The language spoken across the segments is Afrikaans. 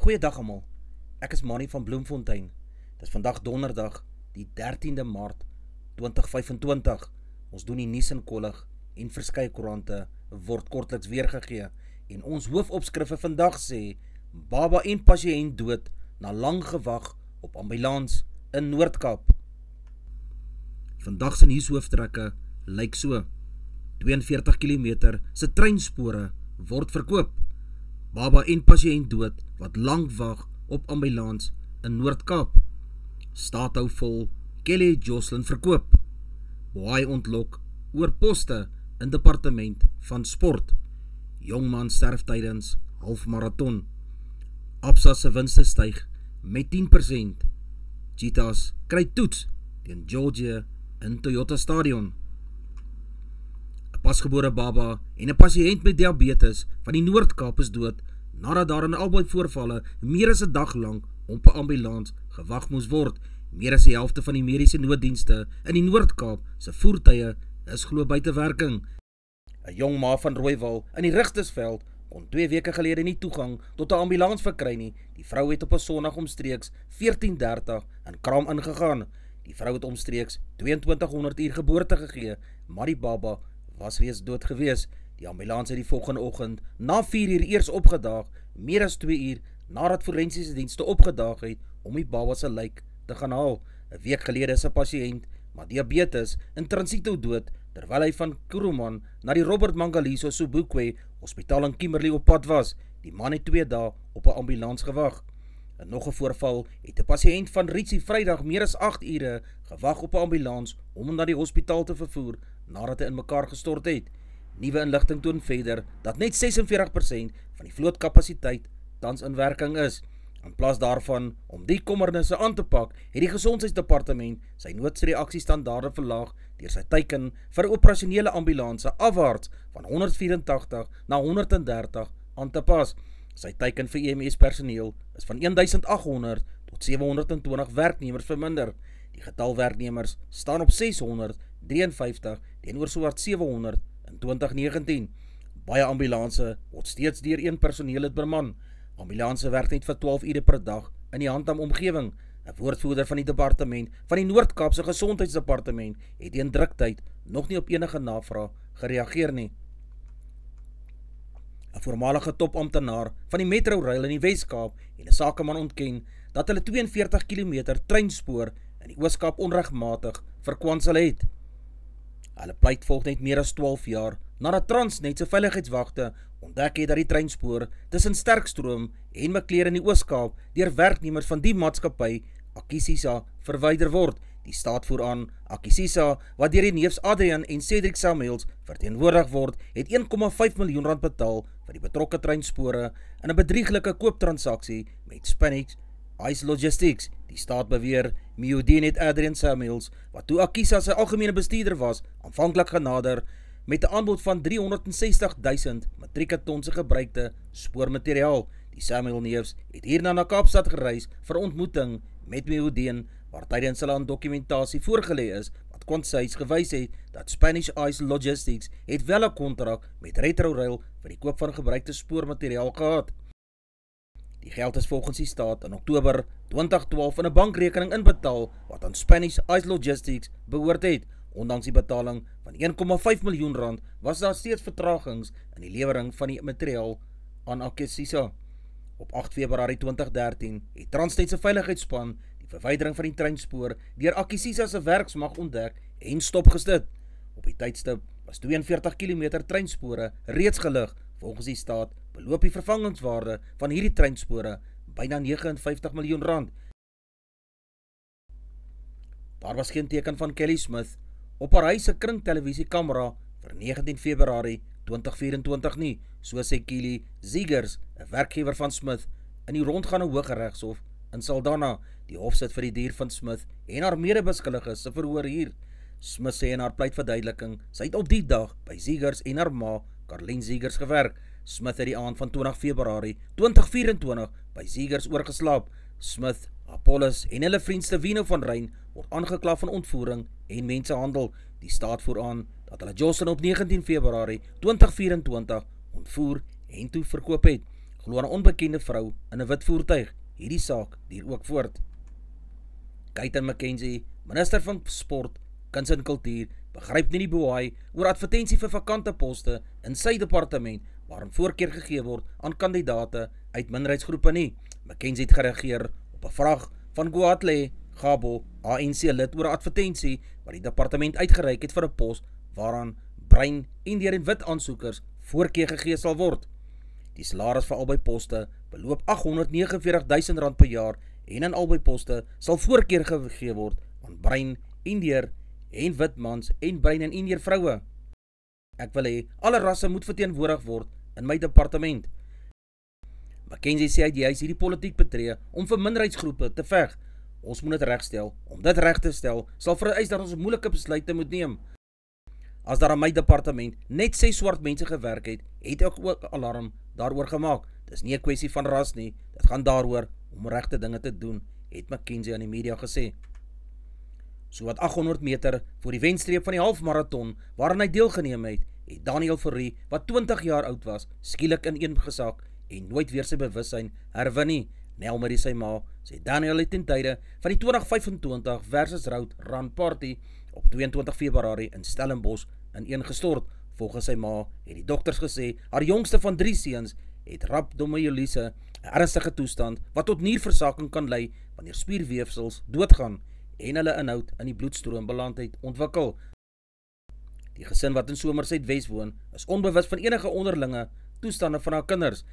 Goeiedag almal, ek is Manny van Bloemfontein. Dit is vandag donderdag, die 13de Maart 2025. Ons doen die nuus in kollig en verskeie koerante word kortliks weergegee. En ons hoofopskrifte vandag sê, baba en pasiënt dood na lang gewag op ambulans in Noord-Kaap. Vandag se nuushoofdtrekke lyk so. 42 km se treinspore word verkoop. Baba en pasiënt dood wat lang wag op ambulans in Noord-Kaap. Staat hou vol, Kelly Jocelyn verkoop. Boai ontlok oor poste in departement van sport. Jongman sterf tydens halfmarathon. Absa se winste styg met 10%. Cheetahs kry toets teen Georgia in Toyota Stadion. 'n Pasgebore baba en 'n pasiënt met diabetes van die Noord-Kaap is dood nadat daar in albei voorvalle meer as 'n dag lank op 'n ambulans gewag moes word. Meer as die helfte van die mediese nooddienste in die Noord-Kaap se voertuie is glo buite werking. 'n Jong ma van Rooiwal in die Rigtersveld kon 2 weke gelede nie toegang tot 'n ambulans verkry nie. Die vrou het op 'n Sondag omstreeks 14:30 in Kram ingegaan. Die vrou het omstreeks 2200 uur geboorte gegee, maar die baba was reeds dood gewees. Die ambulans het die volgende oggend na 4 uur eers opgedaag, meer as 2 uur nadat forensiese dienste opgedaag het om die baba se lijk te gaan haal. 'n Week gelede is 'n pasiënt met diabetes in Transito dood terwyl hy van Kuruman na die Robert Mangaliso Sobukwe Hospitaal in Kimberley op pad was. Die man het 2 dae op 'n ambulans gewag. In nog 'n voorval het 'n pasiënt van Ritchie Vrydag meer as 8 ure gewag op 'n ambulans om hom na die hospitaal te vervoer nadat hy in mekaar gestort het. Nuwe inligting toon verder dat net 46% van die vlootkapasiteit tans in werking is. In plaas daarvan om die kommernisse aan te pak, het die gesondheidsdepartement sy noodreaksiestandaarde verlaag deur sy teiken vir operasionele ambulanse afwaarts van 184 na 130 aan te pas. Sy teiken vir EMS personeel is van 1800 tot 720 werknemers verminder. Die getal werknemers staan op 653 teenoor sowat 700 in 2019. Baie ambulanse word steeds deur 1 personeellid beman. Ambulanse werk net vir 12 ure per dag in die Handam omgewing. 'n Woordvoerder van die departement van die Noord-Kaapse Gesondheidsdepartement het teen druktyd nog nie op enige navraag gereageer nie. 'n Voormalige topamptenaar van die Metrorail in die Wes-Kaap en 'n sakeman ontken dat hulle 42 km treinspoor in die Oos-Kaap onregmatig verkwansel het. Hulle pleit volg net meer as 12 jaar nadat Transnet se veiligheidswagte ontdek het dat die treinspoor tussen Sterkstroom en Maclear in die Oos-Kaap deur werknemers van die maatskappy Akisisa verwyder word. Die staat voer aan, Akisisa, wat deur die neefs Adrian en Cedric Samuels verteenwoordig word, het 1,5 miljoen rand betaal vir die betrokke treinspore in 'n bedrieglike kooptransaksie met Spanish Ice Logistics. Die staat beweer Miudin het Adrian Samuels, wat toe Akisa sy algemene bestuurder was, aanvanklik genader met 'n aanbod van 360.000 metrieke ton se gebruikte spoormateriaal. Die Samuel neefs het hierna na Kaapstad gereis vir ontmoeting met Miudin, waar tydens hulle aan dokumentasie voorgelê is, wat konseis gewys het dat Spanish Ice Logistics het wel 'n kontrak met Metrorail vir die koop van gebruikte spoormateriaal gehad. Die geld is volgens die staat in Oktober 2012 in 'n bankrekening inbetaal wat aan Spanish Ice Logistics behoort het. Ondanks die betaling van 1,5 miljoen rand was daar steeds vertragings in die lewering van die materiaal aan Akisisa. Op 8 Februarie 2013 het Transnet se veiligheidsspan die verwydering van die treinspoor deur Akisisa se werksmag ontdek en stopgestit. Op die tydstip was 42 km treinspore reeds gelig. Volgens die staat beloop die vervangingswaarde van hierdie treinspore byna 59 miljoen rand. Daar was geen teken van Kelly Smith op haar huis se kringtelevisiekamera vir 19 Februarie 2024 nie, so sê Kelly Ziegers, 'n werkgewer van Smith, in die rondgaande Hooggeregshof in Saldanha. Die hof sit vir die dier van Smith en haar medebeskuldiges se verhoor hier. Smith sê in haar pleitverduideliking, sy het op die dag by Ziegers en haar ma, Carlene Ziegers, gewerk. Smith het die aand van 20 Februarie 2024 by Ziegers oorgeslaap. Smith, Apollos en hulle vriend Stevino van Ryn word aangekla van ontvoering en mensenhandel. Die staat voer aan dat hulle Jocelyn op 19 Februarie 2024 ontvoer en toe verkoop het. glo aan 'n onbekende vrou in 'n wit voertuig. Hierdie saak duur ook voort. Kaitan McKenzie, minister van Sport, Kuns en Kultuur, begryp nie die boei oor advertensie vir vakante poste in sy departement waarin voorkeur gegee word aan kandidate uit minderheidsgroepe nie. McKenzie het gereageer op 'n vraag van Goatle Gabo, ANC lid oor 'n advertensie wat die departement uitgereik het vir 'n pos waaraan bruin, Indiër en wit aansoekers voorkeur gegee sal word. Die salaris vir albei poste beloop R849.000 per jaar en in albei poste sal voorkeur gegee word aan bruin, Indiër en wit mans en bruin en Indiër vroue. Ek wil hê alle rasse moet verteenwoordig word in my departement. McKenzie sê hy het juis hierdie politiek betree om vir minderheidsgroepe te veg. Ons moet dit regstel. Om dit reg te stel, sal vereis dat ons moeilike besluite moet neem. As daar aan my departement net 6 swart mense gewerk het, het ek ook alarm daaroor gemaak. Dis nie 'n kwessie van ras nie, dit gaan daaroor om regte dinge te doen, het McKenzie aan die media gesê. So wat 800 meter voor die wenstreep van die halfmarathon waarin hy deelgeneem het, het Daniel Fourie, wat 20 jaar oud was, skielik ineengesak en nooit weer sy bewussyn herwin nie. Nel Marie sy ma, sê Daniel het ten tye van die 2025 versus Road Run Party op 22 Februarie in Stellenbosch ineengestort. Volgens sy ma het die dokters gesê, haar jongste van 3 seuns het rhabdomyoliese, 'n ernstige toestand wat tot nierversaking kan lei wanneer spierweefsels doodgaan en hulle inhoud in die bloedstroom beland het ontwikkel. Die gesin wat in Somerset Wes woon, is onbewus van enige onderlinge toestande van haar kinders.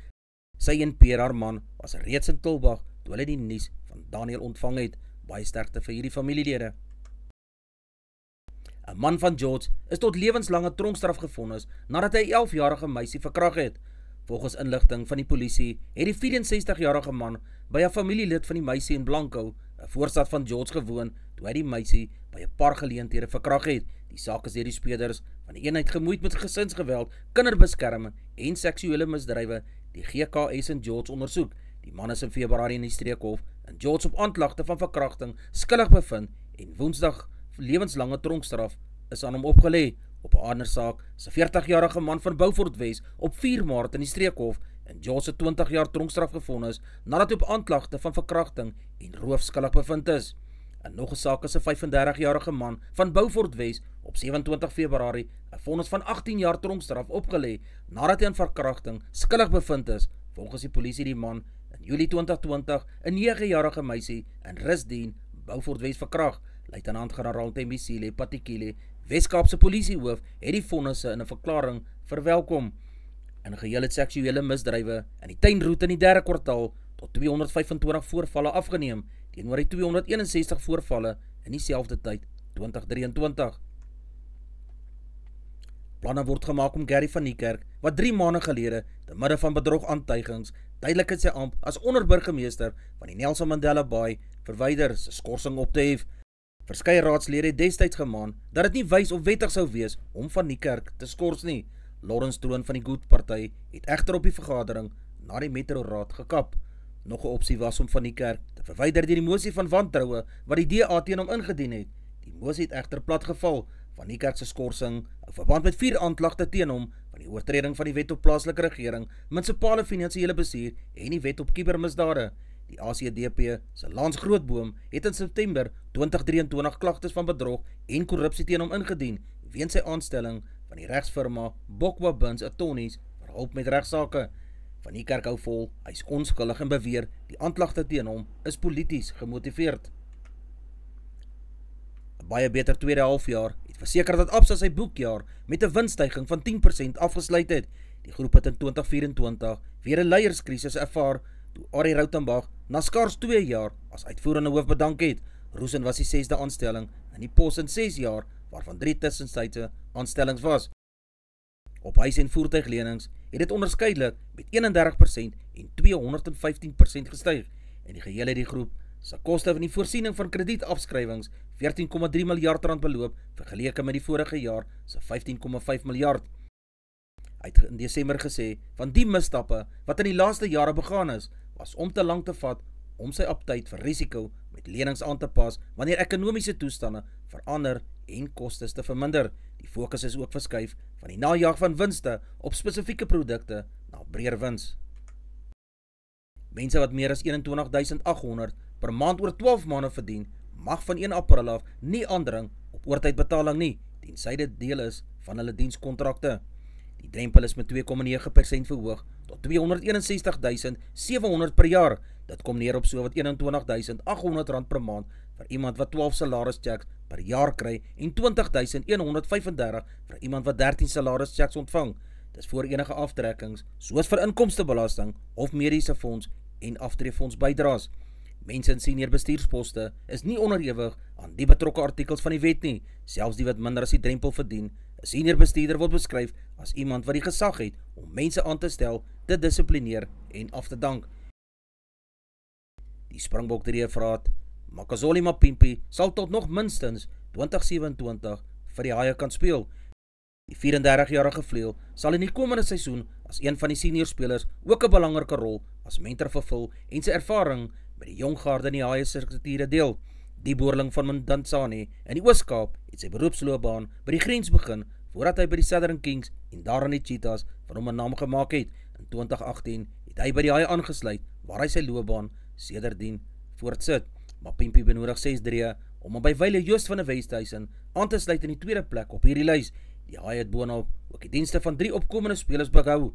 Sy en Pierre, haar man, was reeds in Tulbagh toe hulle die nuus van Daniel ontvang het. Baie sterkte vir hierdie familielede. 'n Man van George is tot lewenslange tronkstraf gevonnis nadat hy 'n 11-jarige meisie verkragt het. Volgens inligting van die polisie het die 64-jarige man by 'n familielid van die meisie in Blanco, 'n voorstad van George, gewoon toe hy die meisie by 'n paar geleenthede verkragt het. Die saak is deur die speurders van die eenheid gemoeid met gesinsgeweld, kinderbeskerming en seksuele misdrywe, die GKS in George ondersoek. Die man is in Februarie in die streekhof in George op aanklagte van verkrachting skuldig bevind en Woensdag lewenslange tronkstraf is aan hom opgelê. Op 'n ander saak is 'n 40-jarige man van Beaufort Wes op 4 Maart in die streekhof in George se 20 jaar tronkstraf gevonnis nadat hy op aanklagte van verkrachting en roof skuldig bevind is. In nog 'n saak is 'n 35-jarige man van Beaufort Wes op 27 Februarie 'n vonnis van 18 jaar tronkstraf opgelê nadat hy aan verkrachting skuldig bevind is. Volgens die polisie die man in Julie 2020 'n 9-jarige meisie in Risdien, Beaufort Wes verkragt. Luitenant-generaal Tembisile Patikile, Wes-Kaapse polisiehoof, het die vonnisse in 'n verklaring verwelkom. In geheel het seksuele misdrywe in die tuinroete in die 3de kwartaal tot 225 voorvalle afgeneem, teenoor die 261 voorvalle in dieselfde tyd 2023. Planne word gemaak om Gary van Niekerk, wat 3 maande gelede te midde van bedrogaantuigings tydelik uit sy ampt as onderburgemeester van die Nelson Mandela Bay verwyder, sy skorsing op te hef. Verskeie raadslede het destyds gemaan dat dit nie wys of wettig sou wees om van Niekerk te skors nie. Lawrence Troon van die Good Party het egter op die vergadering na die Metro Raad gekap. Nog 'n opsie was om van Niekerk te verwyder deur die mosie van wantroue wat die DA teen hom ingedien het. Die mosie het egter platgeval. Van Niekerk se skorsing in verband met 4 aanklagte teen hom van die oortreding van die wet op plaaslike regering, munisipale finansiële bestuur en die wet op kubermisdade. Die ACDP se Lans Grootboom het in September 2023 klagtes van bedrog en korrupsie teen hom ingedien weens sy aanstelling van die regsfirma Bokwa Buns Attorneys vir hulp met regsake. Van Niekerk hou vol, hy is onskuldig en beweer die aanklagte teen hom is polities gemotiveerd. 'n Baie beter tweede halfjaar het verseker dat Absa sy boekjaar met 'n winststyging van 10% afgesluit het. Die groep het in 2024 weer 'n leierskrisis ervaar toe Arie Rautenbach na skaars 2 jaar as uitvoerende hoof bedank het. Rosen was die 6de aanstelling in die pos in 6 jaar, waarvan 3 tussentydse aanstellings was. Op huis- en voertuiglenings het dit onderskeidelik met 31% en 215% gestyg. En die geheel het die groep se koste van die voorsiening van kredietafskrywings 14,3 miljard rand beloop vergeleke met die vorige jaar se 15,5 miljard. Hy het in Desember gesê van die misstappe wat in die laaste jare begaan is, was om te lank te vat om sy aptyd vir risiko met lenings aan te pas wanneer ekonomiese toestande verander en kostes te verminder. Die fokus is ook verskuif van die najag van winste op spesifieke produkte na breër wins. Mense wat meer as 21.800 per maand oor 12 maande verdien, mag van 1 April af nie aandring op oortydbetaling nie, tensy dit deel is van hulle dienskontrakte. Die drempel is met 2,9% verhoog tot 261.700 per jaar. Dit kom neer op so wat R21.800 per maand vir iemand wat 12 salarischecks per jaar kry en R20.135 vir iemand wat 13 salarischecks ontvang. Dis voor enige aftrekkings, soos vir inkomstebelasting of mediese fonds en aftreefonds bydraes. Mense in senior bestuursposte is nie onderhewig aan die betrokke artikels van die wet nie, selfs die wat minder as die drempel verdien. 'n Senior bestuurder word beskryf as iemand wat die gesag het om mense aan te stel, te dissiplineer en af te dank. Die Springbok Reefraad, Makazole Mapimpi, sal tot nog minstens 2027 vir die Haie kan speel. Die 34-jarige vleuel sal in die komende seisoen as een van die senior spelers ook 'n belangrike rol as mentor vervul en sy ervaring met die jong garde in die Haie strukture deel. Die boerling van Mandansane in die Oos-Kaap het sy beroepsloopbaan by die grens begin voordat hy by die Southern Kings en daarin die Cheetahs van hom 'n naam gemaak het. In 2018 het hy by die Haie aangesluit waar hy sy loopbaan sedertdien voortsit. Mapimpi benodig 6-3 om by wyle Joost van die Westhuizen aan te sluit in die tweede plek op hierdie lys. Die Haie het boonop ook die dienste van 3 opkomende spelers behou.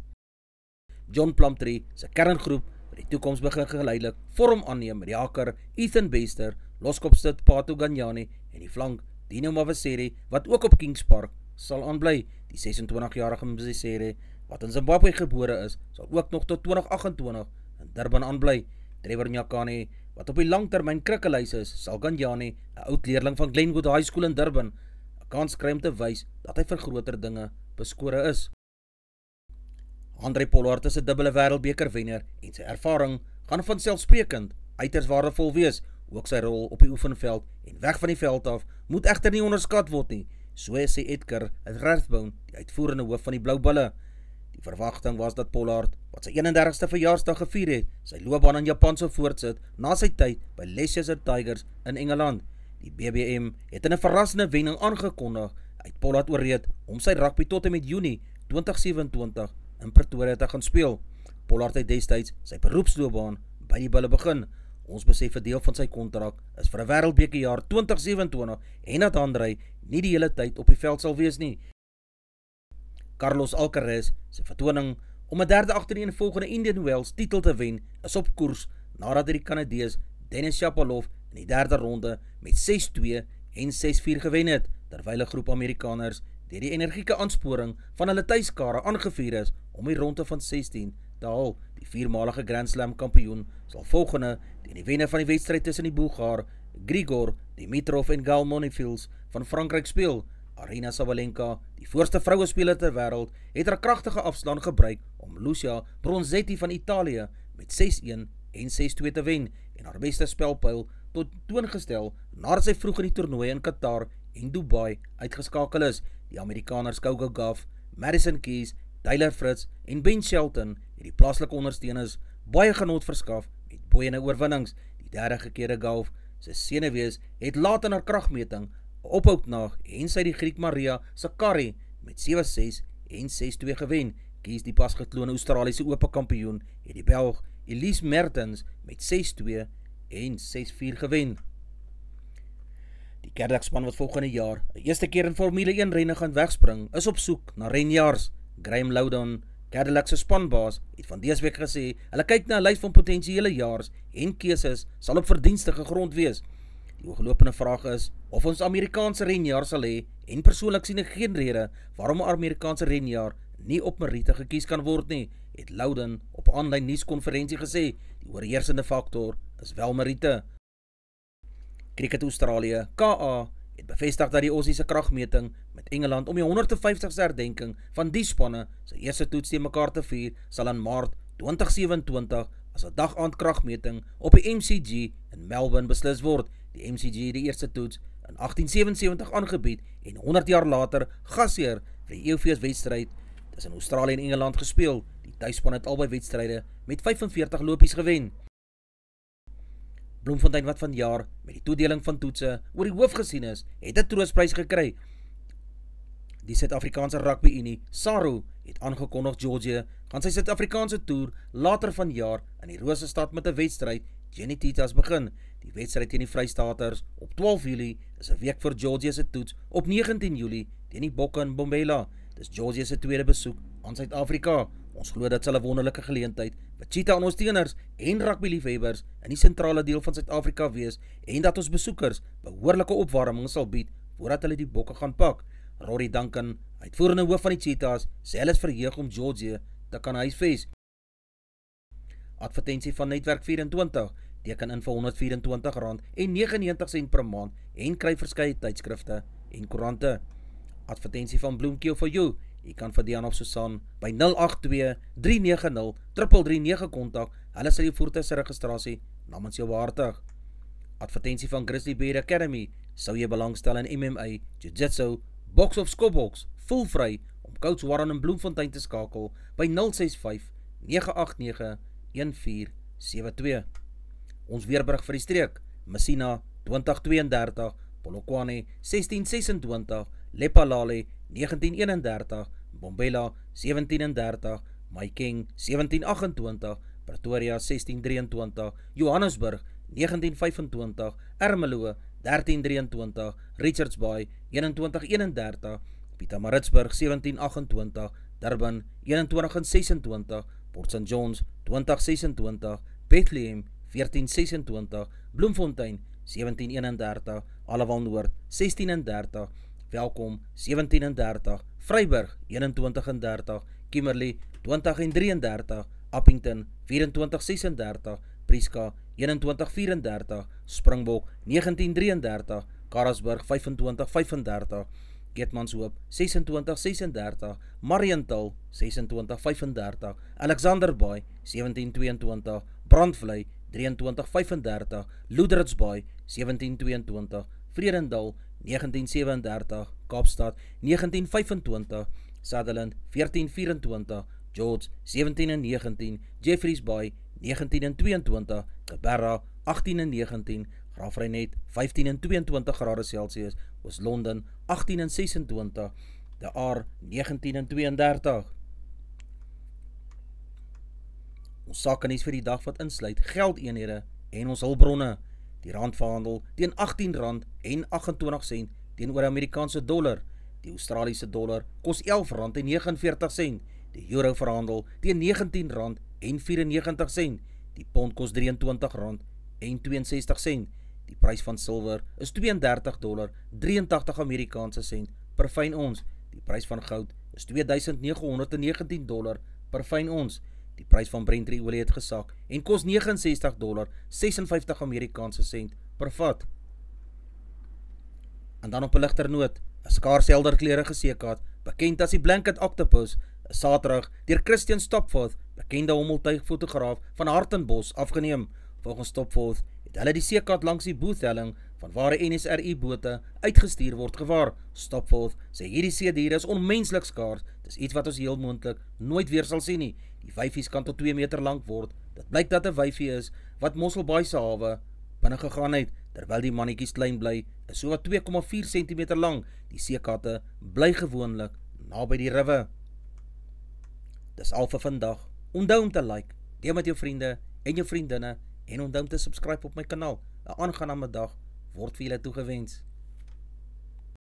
John Plumtree se kerngroep vir die toekoms begin geleidelik vorm aanneem met die haker Ethan Bester, loskopstit Patu Ganyane en die flank Dino Mavasere wat ook op Kings Park sal aanbly. Die 26-jarige Mavasere wat in Zimbabwe gebore is, sal ook nog tot 2028 in Durban aanbly. Trevor Nyakane wat op die langtermyn krikkelys is, sal Ganyane, 'n oud leerling van Glenwood High School in Durban, 'n kans kry om te wys dat hy vir groter dinge beskore is. André Pollard is 'n dubbele wêreldbeker wenner en sy ervaring gaan vanselfsprekend uiters waardevol wees. Ook sy rol op die oefenveld en weg van die veld af moet egter nie onderskat word nie, so sê Edgar Rathbone, die uitvoerende hoof van die Blou Bulle. Die verwagting was dat Pollard, wat sy 31ste verjaarsdag gevier het, sy loopbaan in Japan sou voortsit na sy tyd by Leicester Tigers in Engeland. Die BBM het in 'n verrassende wending aangekondig uit Pollard oorreed om sy rugby tot en met Junie 2027 in Pretoria te gaan speel. Pollard het destyds sy beroepsloopbaan by die Bulle begin. Ons besef 'n deel van sy kontrak is vir 'n wêreldbekerjaar 2027 en dat André nie die hele tyd op die veld sal wees nie. Carlos Alcaraz se vertoning om 'n derde agtereenvolgende Indian Wells titel te wen is op koers nadat hy die Kanadees Denis Shapovalov in die derde ronde met 6-2 en 6-4 gewen het, terwyl 'n groep Amerikaners deur die energieke aansporing van hulle tuiskare aangevuur is om die ronde van 16 te haal. Die 4-malige Grand Slam kampioen sal volgende teen die wenner van die wedstryd tussen die Bulgaar Grigor Dimitrov en Gael Monfils van Frankryk speel. Aryna Sabalenka, die voorste vrouespeler ter wêreld, het haar kragtige afslaan gebruik om Lucia Bronzetti van Italië met 6-1 en 6-2 te wen en haar beste spelpyl tot toongestel nadat sy vroeg in die toernooi in Qatar en Dubai uitgeskakel is. Die Amerikaners Coco Gauff, Madison Keys, Tyler Fritz en Ben Shelton het die plaaslike ondersteuners baie genot verskaf met boeiende oorwinnings. Die derde gekeerde Gauff se senuwees het laat in haar kragmeting ophoudnag en sy die Griek Maria Sakkari met 7-6 en 6-2 gewen. Kies die pasgetloone Australiese ope kampioen het die Belg Elise Mertens met 6-2 en 6-4 gewen. Die Cadillac-span wat volgende jaar 'n eerste keer in Formule 1 renne gaan wegspring, is op soek na renjaars. Graham Loudon, Cadillac se spanbaas, het van dese week gesê hulle kyk na 'n lys van potensiële jaars en keuses sal op verdienstige grond wees. Die ooglopende vraag is of ons Amerikaanse renjaar sal hê en persoonlik sien ek geen rede waarom 'n Amerikaanse renjaar nie op meriete gekies kan word nie, het Loudon op 'n aanlyn nuuskonferensie gesê. Die oorheersende faktor is wel meriete. Cricket Australië, KA, het bevestig dat die Aussie se kragmeting met Engeland om die 150ste herdenking van die spanne sy eerste toets teen mekaar te vier, sal in Maart 2027 as 'n dag-aand kragmeting op die MCG in Melbourne beslis word. Die MCG het die eerste toets in 1877 aangebied en 100 jaar later gasheer vir die EOF-wedstryd tussen Australië en Engeland gespeel. Die tuisspan het albei wedstryde met 45 lopies gewen. Bloemfontein wat vanjaar met die toedeling van toetse oor die hoof gesien is, het 'n troostprys gekry. Die Suid-Afrikaanse Rugby Unie, SARU, het aangekondig Georgië gaan sy Suid-Afrikaanse toer later vanjaar in die Rosestad met 'n wedstryd Jenny Titas begin. Die wedstryd teen die Vrystaters op 12 Julie is 'n week voor Georgia se toets op 19 Julie teen die Bokke in Bombela. Dis Georgia se tweede besoek aan Suid-Afrika. Ons glo dit sal 'n wonderlike geleentheid vir cheetah ondersteuners en rugbyliefhebbers in die sentrale deel van Suid-Afrika wees en dat ons besoekers behoorlike opwarming sal bied voordat hulle die Bokke gaan pak. Rory Duncan, uitvoerende hoof van die Cheetahs, sê hulle is verheug om Georgia te kan huisves. Advertensie van Netwerk 24, teken in vir R124.99 per maand en kry verskeie tydskrifte en koerante. Advertensie van Bloemkeel vir jou, jy kan vir Dian of Susan by 082-390-3339 kontak, hulle sal die voertuig se registrasie namens jou behartig. Advertensie van Grizzly Bear Academy, sou jy belangstel in MMA, Jiu-Jitsu, boks of skopboks, voel vry om Coach Warren in Bloemfontein te skakel by 065-989-1472. Ons weerbrug vir die streek, Messina 2032, Polokwane 1626, Lephalale 1931, Bombela 1730, Mahikeng 1728, Pretoria 1623, Johannesburg 1925, Ermelo 1323, Richards Bay 2131, Pietermaritzburg 1728, Durban 2126, Port St. John's 2026, Bethlehem 1426, Bloemfontein 1731, Allewal Noord 1630, Welkom 1730, Vryburg 2130, Kimberley 2033, Appington 2436, Prieska 2134, Springbok 1933, Karasburg 2535, Keetmanshoop 2636, Mariental 2635, Alexander Bay 1722, Brandvlei 2335, Loederits Bay 1722, Vredendal 1937, Kaapstad 1925, Sutherland 1424, George 1719, Jeffreys Bay 1922, Cabarra 1819, Graafreinet 15-22 grade Celsius, Oos-London 18-26, De Aar 19-32. Ons sakenies vir die dag wat insluit geldeenhede en ons hulpbronne. Die rand verhandel teen R18.28 teenoor Amerikaanse dollar. Die Australiese dollar kos R11.49. Die euro verhandel teen R19.94. Die pond kos $23.62. Die prys van silwer is $32.83 Amerikaanse sent per fyn ons. Die prys van goud is $2.919 per fyn ons. Die prys van Brent-olie het gesak en kos $69.56 Amerikaanse sent per vat. En dan op 'n ligter noot, 'n skaars helder kleurige seekat, bekend as die Blanket Octopus, is Saterdag deur Christian Stopforth, bekende hommeltuigfotograaf van Hartenbos, afgeneem. Volgens Stopforth het hulle die seekat langs die boothelling van waar NSRI-bote uitgestuur word gevaar. Stopforth sê hierdie seediere is onmenslik skaars, dis iets wat ons heel moontlik nooit weer sal sien nie. Die wyfies kan tot 2 meter lang word. Dit blyk dat 'n wyfie is wat Mosselbaai se hawe binne gegaan het, terwyl die mannetjies klein bly, is so wat 2,4 cm lang. Die seekatte bly gewoonlik naby die riwe. Dis al vir vandag. Onthou om te like, deel met jou vriende en jou vriendinne en onthou om te subscribe op my kanaal. 'n Aangename dag word vir julle toegewens.